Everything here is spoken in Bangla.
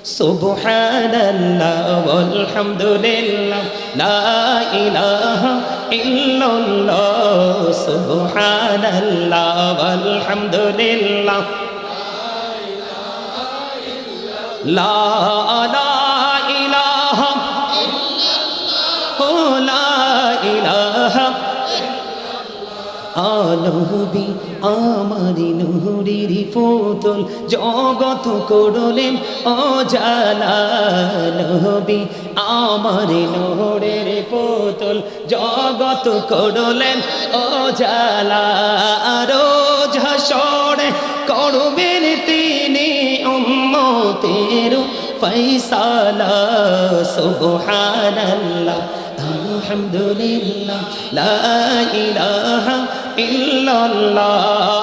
সুবহানাল্লাহ ওয়ালহামদুলিল্লাহ লা ইলাহা ইল্লাল্লাহ সুবহানাল্লাহ ওয়ালহামদুলিল্লাহ লা ইলাহা লা ইলাহা আনবী আমারি নূরের পুতুল জগত করলেন অজালা নবী আমারি নূরের পুতুল জগত করলেন অজালা রোজ হাসরে করবেন তিনি উম্মতের ফয়সালা সুবহানাল্লাহ আলহামদুলিল্লাহ লা ইলাহা ইল্লাল্লাহ